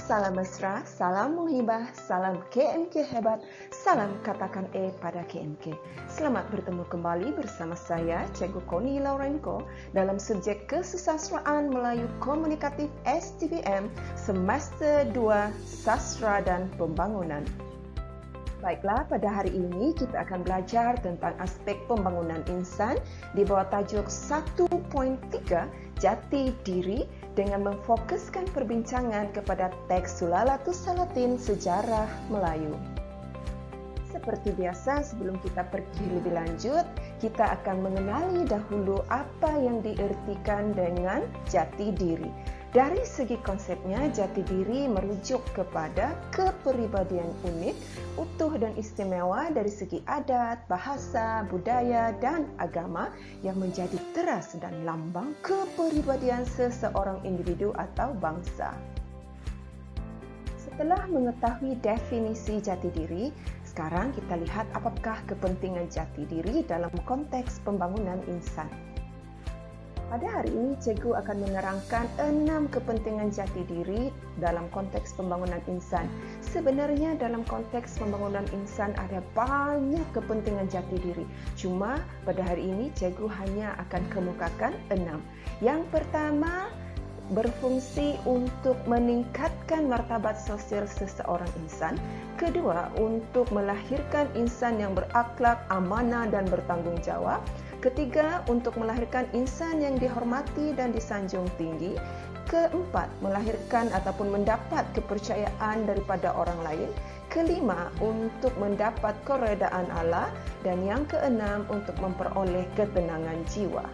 salam mesra, salam muhibah, salam KMK hebat, salam katakan pada KMK. Selamat bertemu kembali bersama saya, Cikgu Connie Laurenko, dalam subjek Kesusastraan Melayu Komunikatif STBM Semester 2 Sastra dan Pembangunan. Baiklah, pada hari ini kita akan belajar tentang aspek pembangunan insan di bawah tajuk 1.3 Jati Diri dengan memfokuskan perbincangan kepada teks Sulalatus Salatin Sejarah Melayu. Seperti biasa, sebelum kita pergi lebih lanjut, kita akan mengenali dahulu apa yang diertikan dengan jati diri. Dari segi konsepnya, jati diri merujuk kepada kepribadian unik, utuh dan istimewa dari segi adat, bahasa, budaya, dan agama yang menjadi teras dan lambang kepribadian seseorang individu atau bangsa. Setelah mengetahui definisi jati diri, sekarang kita lihat apakah kepentingan jati diri dalam konteks pembangunan insan. Pada hari ini, Cikgu akan menerangkan 6 kepentingan jati diri dalam konteks pembangunan insan. Sebenarnya dalam konteks pembangunan insan ada banyak kepentingan jati diri. Cuma pada hari ini, Cikgu hanya akan kemukakan 6. Yang pertama, berfungsi untuk meningkatkan martabat sosial seseorang insan. Kedua, untuk melahirkan insan yang berakhlak, amanah dan bertanggung jawab. Ketiga, untuk melahirkan insan yang dihormati dan disanjung tinggi. Keempat, melahirkan ataupun mendapat kepercayaan daripada orang lain. Kelima, untuk mendapat keredaan Allah. Dan yang keenam, untuk memperoleh ketenangan jiwa.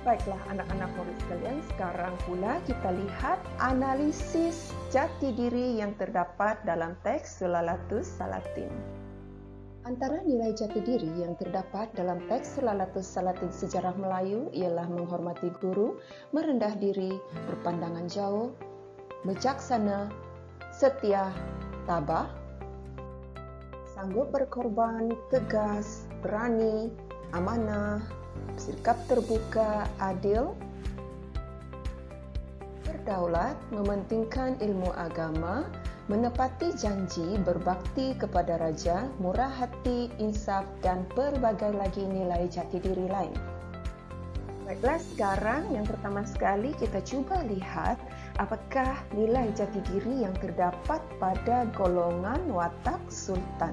Baiklah anak-anak murid sekalian, sekarang pula kita lihat analisis jati diri yang terdapat dalam teks Sulalatus Salatin. Antara nilai jati diri yang terdapat dalam teks Sulalatus Salatin Sejarah Melayu ialah menghormati guru, merendah diri, berpandangan jauh, bijaksana, setia, tabah, sanggup berkorban, tegas, berani, amanah, bersikap terbuka, adil, berdaulat, mementingkan ilmu agama, menepati janji, berbakti kepada raja, murah hati, insaf dan berbagai lagi nilai jati diri lain. Baiklah, sekarang yang pertama sekali kita cuba lihat apakah nilai jati diri yang terdapat pada golongan watak sultan.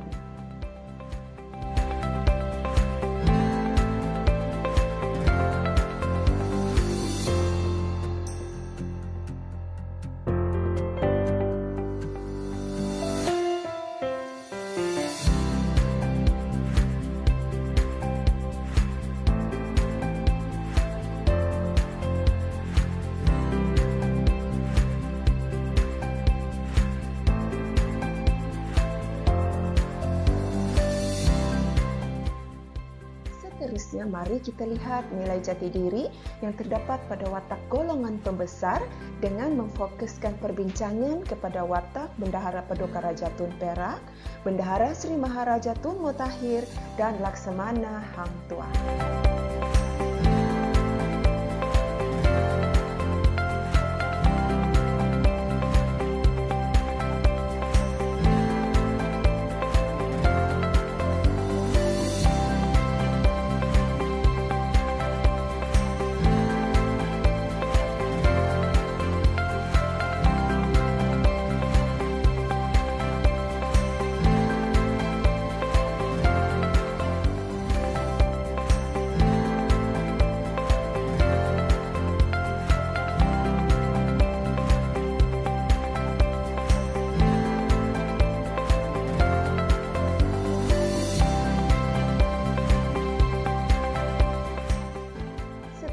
Seterusnya, mari kita lihat nilai jati diri yang terdapat pada watak golongan pembesar dengan memfokuskan perbincangan kepada watak Bendahara Paduka Raja Tun Perak, Bendahara Sri Maharaja Tun Mutahir, dan Laksamana Hang Tuah.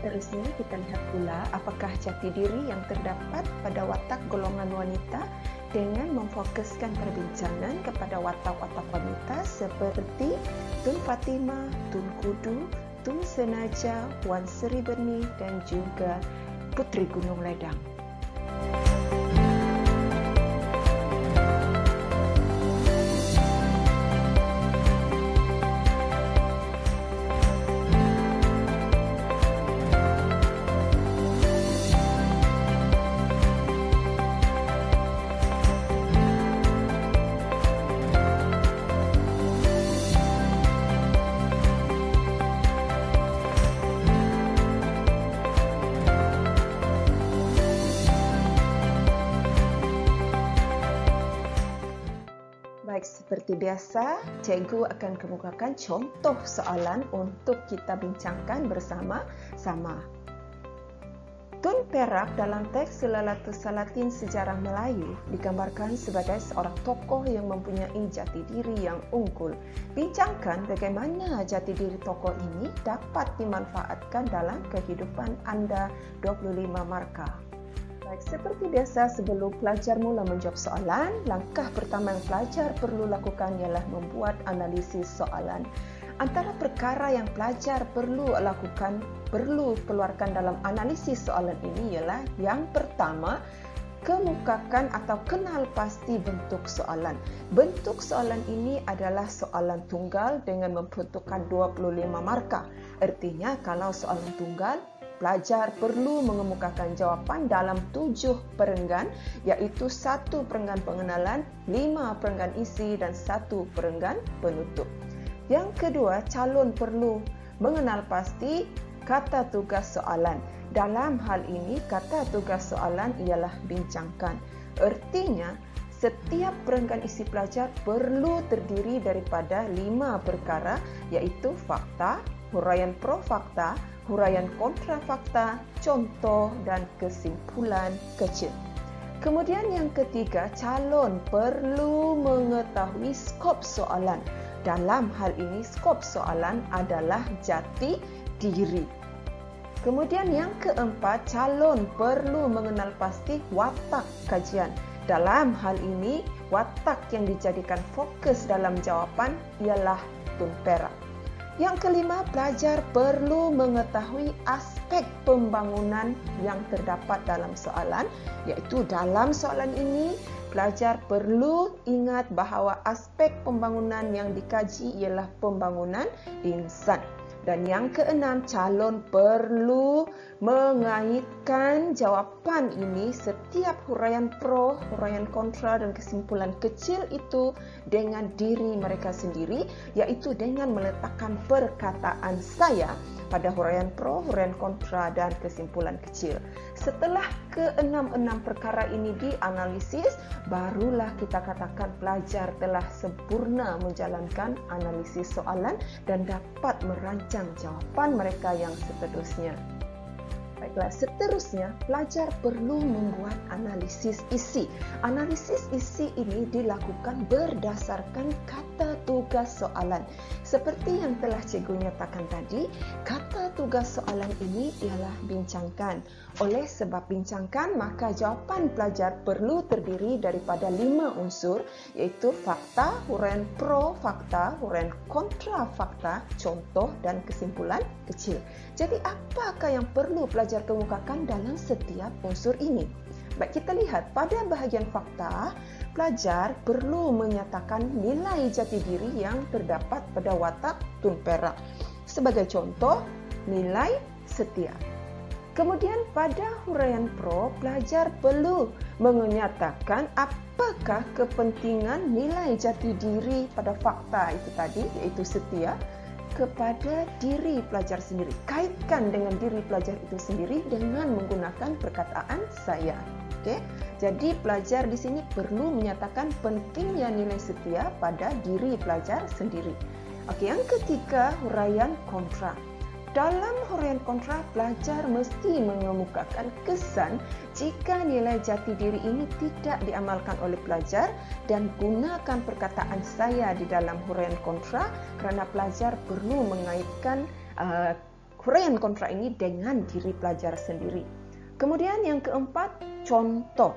Seterusnya kita lihat pula apakah jati diri yang terdapat pada watak golongan wanita dengan memfokuskan perbincangan kepada watak-watak wanita seperti Tun Fatimah, Tun Kudu, Tun Senaja, Wan Sri Benih dan juga Putri Gunung Ledang. seperti biasa, cikgu akan kemukakan contoh soalan untuk kita bincangkan bersama-sama. Tun Perak dalam teks Sulalatus Salatin Sejarah Melayu digambarkan sebagai seorang tokoh yang mempunyai jati diri yang unggul. Bincangkan bagaimana jati diri tokoh ini dapat dimanfaatkan dalam kehidupan anda 25 markah. Baik, seperti biasa sebelum pelajar mula menjawab soalan, langkah pertama yang pelajar perlu lakukan ialah membuat analisis soalan. Antara perkara yang pelajar perlu keluarkan dalam analisis soalan ini ialah yang pertama, kemukakan atau kenal pasti bentuk soalan. Bentuk soalan ini adalah soalan tunggal dengan memperuntukkan 25 markah. Artinya kalau soalan tunggal, pelajar perlu mengemukakan jawapan dalam 7 perenggan, iaitu 1 perenggan pengenalan, 5 perenggan isi dan 1 perenggan penutup. Yang kedua, calon perlu mengenal pasti kata tugas soalan. Dalam hal ini, kata tugas soalan ialah bincangkan. Artinya, setiap perenggan isi pelajar perlu terdiri daripada 5 perkara, iaitu fakta, huraian pro fakta, huraian kontra fakta, contoh dan kesimpulan kecil. Kemudian yang ketiga, calon perlu mengetahui skop soalan. Dalam hal ini, skop soalan adalah jati diri. Kemudian yang keempat, calon perlu mengenal pasti watak kajian. Dalam hal ini, watak yang dijadikan fokus dalam jawapan ialah Tun Perak. Yang kelima, pelajar perlu mengetahui aspek pembangunan yang terdapat dalam soalan, iaitu dalam soalan ini, pelajar perlu ingat bahawa aspek pembangunan yang dikaji ialah pembangunan insan. Dan yang keenam, calon perlu mengaitkan jawapan ini setiap huraian pro, huraian kontra dan kesimpulan kecil itu dengan diri mereka sendiri, iaitu dengan meletakkan perkataan saya pada huraian pro, huraian kontra dan kesimpulan kecil. Setelah ke-6 perkara ini dianalisis, barulah kita katakan pelajar telah sempurna menjalankan analisis soalan dan dapat merancang jawapan mereka yang seterusnya. Baiklah, seterusnya pelajar perlu membuat analisis isi. Analisis isi ini dilakukan berdasarkan kata tugas soalan. Seperti yang telah cikgu nyatakan tadi, kata tugas soalan ini ialah bincangkan. Oleh sebab bincangkan, maka jawapan pelajar perlu terdiri daripada 5 unsur, iaitu fakta, huraian pro fakta, huraian kontra fakta, contoh dan kesimpulan kecil. Jadi apakah yang perlu pelajar kemukakan dalam setiap unsur ini? Baik, kita lihat pada bahagian fakta, pelajar perlu menyatakan nilai jati diri yang terdapat pada watak Tun Perak. Sebagai contoh, nilai setia. Kemudian pada huraian pro, pelajar perlu menyatakan apakah kepentingan nilai jati diri pada fakta itu tadi, iaitu setia, kepada diri pelajar sendiri. Kaitkan dengan diri pelajar itu sendiri dengan menggunakan perkataan saya. Okey. Jadi pelajar di sini perlu menyatakan pentingnya nilai setia pada diri pelajar sendiri. Okey, yang ketiga, huraian kontra. Dalam huraian kontra, pelajar mesti mengemukakan kesan jika nilai jati diri ini tidak diamalkan oleh pelajar dan gunakan perkataan saya di dalam huraian kontra kerana pelajar perlu mengaitkan huraian kontra ini dengan diri pelajar sendiri. Kemudian yang keempat, contoh.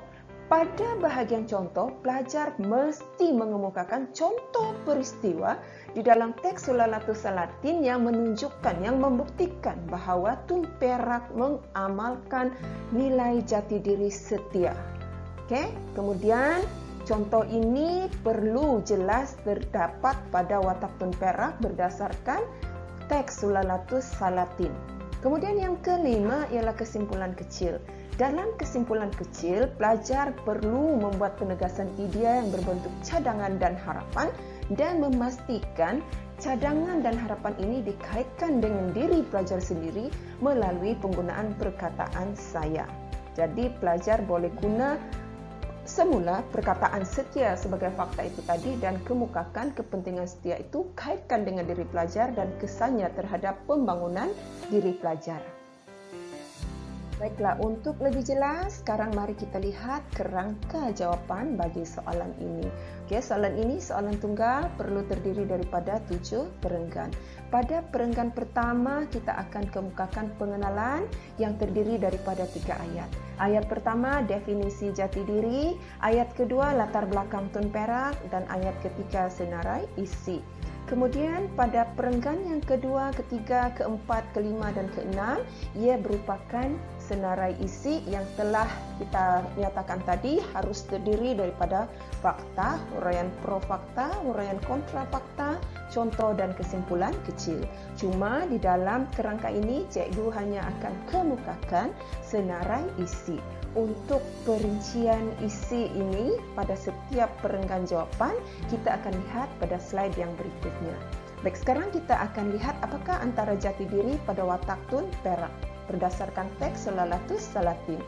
Pada bahagian contoh, pelajar mesti mengemukakan contoh peristiwa di dalam teks Sulalatus Salatin yang menunjukkan, yang membuktikan bahawa Tun Perak mengamalkan nilai jati diri setia. Okey, kemudian contoh ini perlu jelas terdapat pada watak Tun Perak berdasarkan teks Sulalatus Salatin. Kemudian yang kelima ialah kesimpulan kecil. Dalam kesimpulan kecil, pelajar perlu membuat penegasan idea yang berbentuk cadangan dan harapan dan memastikan cadangan dan harapan ini dikaitkan dengan diri pelajar sendiri melalui penggunaan perkataan saya. Jadi, pelajar boleh guna Semula, perkataan setia sebagai fakta itu tadi dan kemukakan kepentingan setia itu kaitkan dengan diri pelajar dan kesannya terhadap pembangunan diri pelajar. Baiklah, untuk lebih jelas, sekarang mari kita lihat kerangka jawapan bagi soalan ini. Okey, soalan ini soalan tunggal perlu terdiri daripada 7 perenggan. Pada perenggan pertama, kita akan kemukakan pengenalan yang terdiri daripada 3 ayat. Ayat pertama, definisi jati diri. Ayat kedua, latar belakang Tun Perak. Dan ayat ketiga, senarai isi. Kemudian pada perenggan yang kedua, ketiga, keempat, kelima dan keenam, ia berupakan senarai isi yang telah kita nyatakan tadi harus terdiri daripada fakta, huraian pro fakta, huraian kontra fakta, contoh dan kesimpulan kecil. Cuma di dalam kerangka ini, cikgu hanya akan kemukakan senarai isi. Untuk perincian isi ini pada setiap perenggan jawapan, kita akan lihat pada slide yang berikutnya. Baik, sekarang kita akan lihat apakah antara jati diri pada watak Tun Perak berdasarkan teks Solalatus Salatin.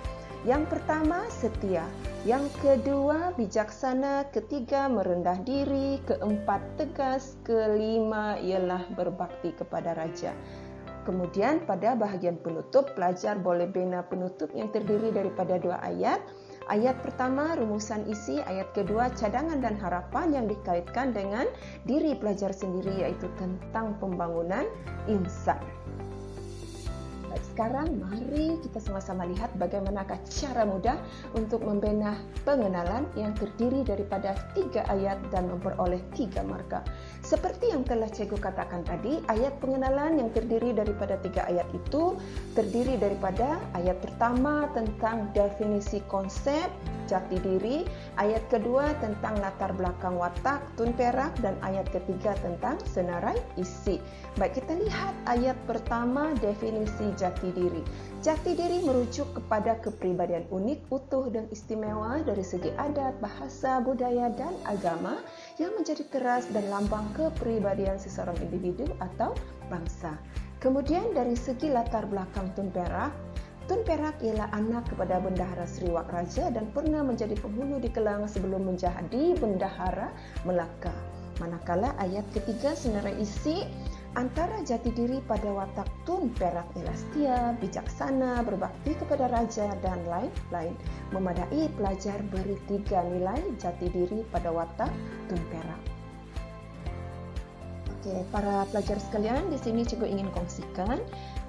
Yang pertama, setia. Yang kedua, bijaksana. Ketiga, merendah diri. Keempat, tegas. Kelima, ialah berbakti kepada raja. Kemudian pada bahagian penutup, pelajar boleh bina penutup yang terdiri daripada 2 ayat. Ayat pertama, rumusan isi. Ayat kedua, cadangan dan harapan yang dikaitkan dengan diri pelajar sendiri, iaitu tentang pembangunan insan. Baik, sekarang mari kita sama-sama lihat bagaimanakah cara mudah untuk membina pengenalan yang terdiri daripada 3 ayat dan memperoleh 3 markah. Seperti yang telah cikgu katakan tadi, ayat pengenalan yang terdiri daripada 3 ayat itu terdiri daripada ayat pertama tentang definisi konsep jati diri, ayat kedua tentang latar belakang watak Tun Perak, dan ayat ketiga tentang senarai isi. Baik, kita lihat ayat pertama, definisi jati diri. Jati diri merujuk kepada kepribadian unik, utuh dan istimewa dari segi adat, bahasa, budaya dan agama yang menjadi teras dan lambang kepribadian seseorang individu atau bangsa. Kemudian dari segi latar belakang Tun Perak, Tun Perak ialah anak kepada Bendahara Seriwak Raja dan pernah menjadi penghulu di Kelang sebelum menjadi Bendahara Melaka. Manakala ayat ketiga, senarai isi, antara jati diri pada watak Tun Perak ialah setia, bijaksana, berbakti kepada raja dan lain-lain. Memadai pelajar beri 3 nilai jati diri pada watak Tun Perak. Okey, para pelajar sekalian, di sini cikgu ingin kongsikan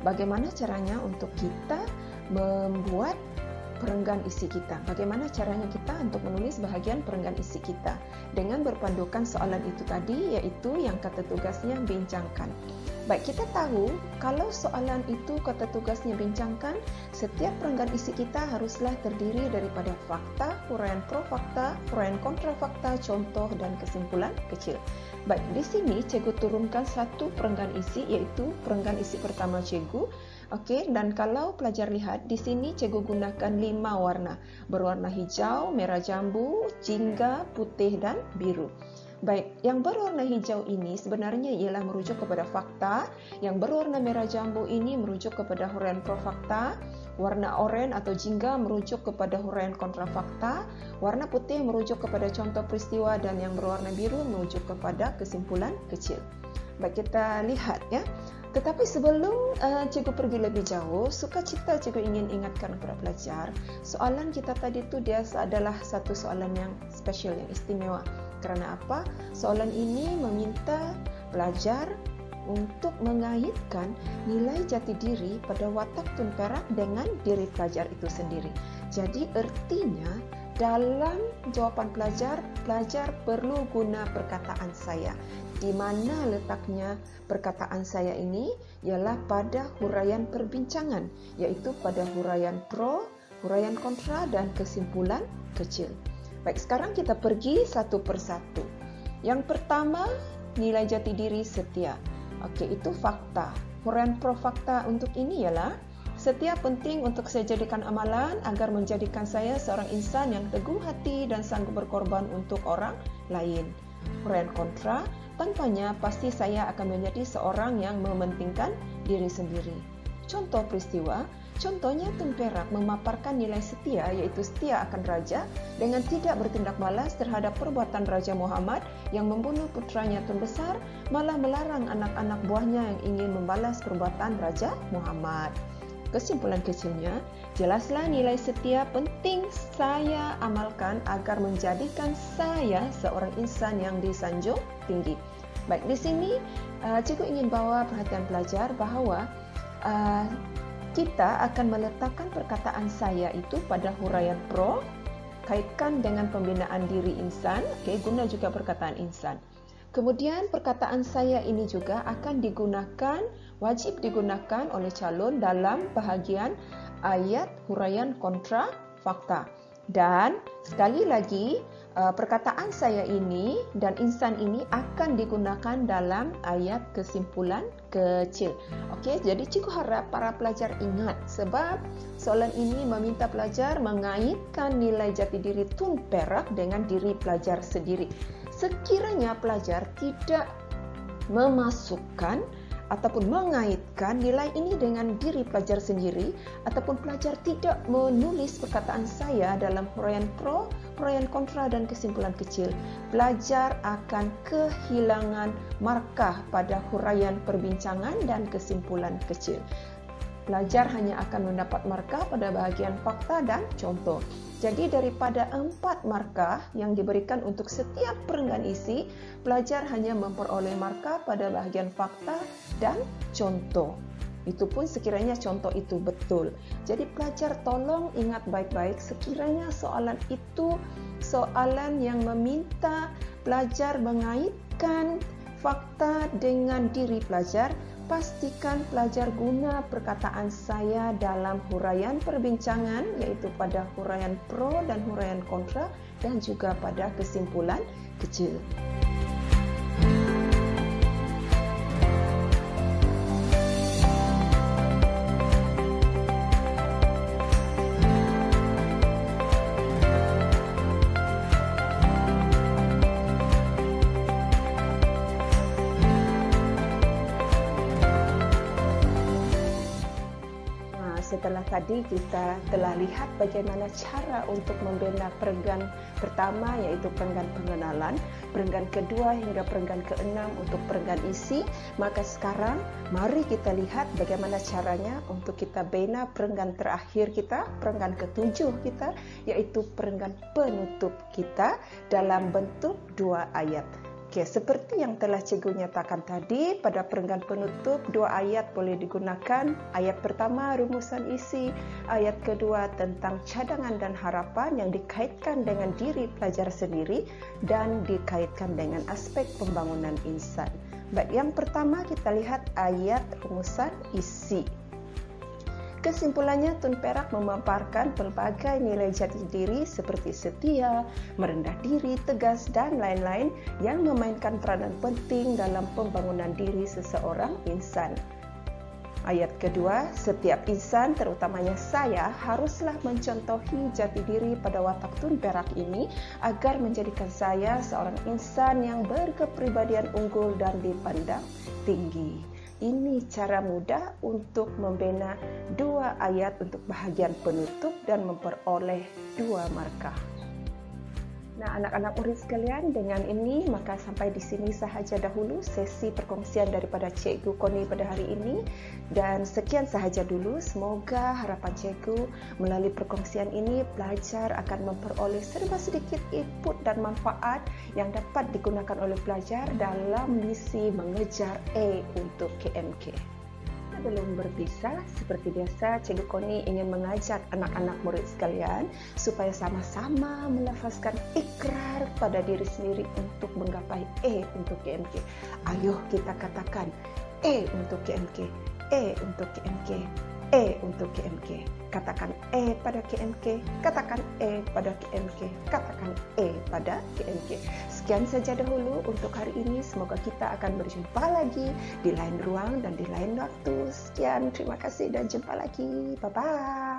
bagaimana caranya untuk kita membuat perenggan isi kita. Bagaimana caranya kita untuk menulis bahagian perenggan isi kita dengan berpandukan soalan itu tadi, iaitu yang kata tugasnya bincangkan. Baik, kita tahu kalau soalan itu kata tugasnya bincangkan, setiap perenggan isi kita haruslah terdiri daripada fakta, huraian pro fakta, huraian kontra fakta, contoh dan kesimpulan kecil. Baik, di sini cikgu turunkan satu perenggan isi, iaitu perenggan isi pertama cikgu. Okey, dan kalau pelajar lihat di sini cikgu gunakan 5 warna, berwarna hijau, merah jambu, jingga, putih dan biru. Baik, yang berwarna hijau ini sebenarnya ialah merujuk kepada fakta, yang berwarna merah jambu ini merujuk kepada huraian pro fakta, warna oranye atau jingga merujuk kepada huraian kontra fakta, warna putih merujuk kepada contoh peristiwa, dan yang berwarna biru merujuk kepada kesimpulan kecil. Baik, kita lihat ya. Tetapi sebelum cikgu pergi lebih jauh, sukacita cikgu ingin ingatkan kepada pelajar, soalan kita tadi itu dia adalah satu soalan yang spesial, yang istimewa. Kerana apa? Soalan ini meminta pelajar untuk mengaitkan nilai jati diri pada watak Tun Perak dengan diri pelajar itu sendiri. Jadi ertinya dalam jawapan pelajar perlu guna perkataan saya. Di mana letaknya perkataan saya ini ialah pada huraian perbincangan, iaitu pada huraian pro, huraian kontra dan kesimpulan kecil. Baik, sekarang kita pergi satu persatu. Yang pertama, nilai jati diri setia. Okey, itu fakta. Huraian pro fakta untuk ini ialah setia penting untuk saya jadikan amalan agar menjadikan saya seorang insan yang teguh hati dan sanggup berkorban untuk orang lain. Huraian kontra, tanpanya pasti saya akan menjadi seorang yang mementingkan diri sendiri. Contoh peristiwa, Contohnya, Tun Perak memaparkan nilai setia, iaitu setia akan raja dengan tidak bertindak balas terhadap perbuatan Raja Muhammad yang membunuh putranya Tun Besar, malah melarang anak-anak buahnya yang ingin membalas perbuatan Raja Muhammad. Kesimpulan kecilnya, jelaslah nilai setia penting saya amalkan agar menjadikan saya seorang insan yang disanjung tinggi. Baik, di sini cikgu ingin bawa perhatian pelajar bahawa kita akan meletakkan perkataan saya itu pada huraian pro, kaitkan dengan pembinaan diri insan, guna juga perkataan insan. Kemudian perkataan saya ini juga akan wajib digunakan oleh calon dalam bahagian ayat huraian kontra fakta. Dan sekali lagi, perkataan saya ini dan insan ini akan digunakan dalam ayat kesimpulan kecil. Okey, jadi cikgu harap para pelajar ingat, sebab soalan ini meminta pelajar mengaitkan nilai jati diri Tun Perak dengan diri pelajar sendiri. Sekiranya pelajar tidak memasukkan ataupun mengaitkan nilai ini dengan diri pelajar sendiri, ataupun pelajar tidak menulis perkataan saya dalam huraian pro, huraian kontra dan kesimpulan kecil, pelajar akan kehilangan markah pada huraian perbincangan dan kesimpulan kecil. Pelajar hanya akan mendapat markah pada bahagian fakta dan contoh. Jadi daripada 4 markah yang diberikan untuk setiap perenggan isi, pelajar hanya memperoleh markah pada bahagian fakta dan contoh. Itu pun sekiranya contoh itu betul. Jadi pelajar tolong ingat baik-baik, sekiranya soalan itu soalan yang meminta pelajar mengaitkan fakta dengan diri pelajar, pastikan pelajar guna perkataan saya dalam huraian perbincangan, iaitu pada huraian pro dan huraian kontra, dan juga pada kesimpulan kecil. Setelah tadi kita telah lihat bagaimana cara untuk membina perenggan pertama, iaitu perenggan pengenalan, perenggan kedua hingga perenggan keenam untuk perenggan isi, maka sekarang mari kita lihat bagaimana caranya untuk kita bina perenggan terakhir kita, perenggan ketujuh kita, iaitu perenggan penutup kita dalam bentuk 2 ayat. Okey, seperti yang telah cikgu nyatakan tadi, pada perenggan penutup 2 ayat boleh digunakan. Ayat pertama rumusan isi, ayat kedua tentang cadangan dan harapan yang dikaitkan dengan diri pelajar sendiri dan dikaitkan dengan aspek pembangunan insan. Baik, yang pertama kita lihat ayat rumusan isi. Kesimpulannya, Tun Perak memaparkan pelbagai nilai jati diri seperti setia, merendah diri, tegas dan lain-lain yang memainkan peranan penting dalam pembangunan diri seseorang insan. Ayat kedua, setiap insan, terutamanya saya, haruslah mencontohi jati diri pada watak Tun Perak ini agar menjadikan saya seorang insan yang berkepribadian unggul dan dipandang tinggi. Ini cara mudah untuk membina 2 ayat untuk bahagian penutup dan memperoleh 2 markah. Nah, anak-anak murid sekalian, dengan ini maka sampai di sini sahaja dahulu sesi perkongsian daripada Cikgu Koni pada hari ini, dan sekian sahaja dulu. Semoga harapan Cikgu melalui perkongsian ini pelajar akan memperoleh serba sedikit input dan manfaat yang dapat digunakan oleh pelajar dalam misi mengejar A untuk KMK. Sebelum berpisah, seperti biasa, Cikgu Koni ingin mengajak anak-anak murid sekalian supaya sama-sama melafazkan ikrar pada diri sendiri untuk menggapai A untuk KMK. Ayo kita katakan A untuk KMK, A untuk KMK, A untuk KMK. Katakan A pada KMK, katakan A pada KMK, katakan A pada KMK. Sekian saja dahulu untuk hari ini. Semoga kita akan berjumpa lagi di lain ruang dan di lain waktu. Sekian, terima kasih dan jumpa lagi. Bye-bye.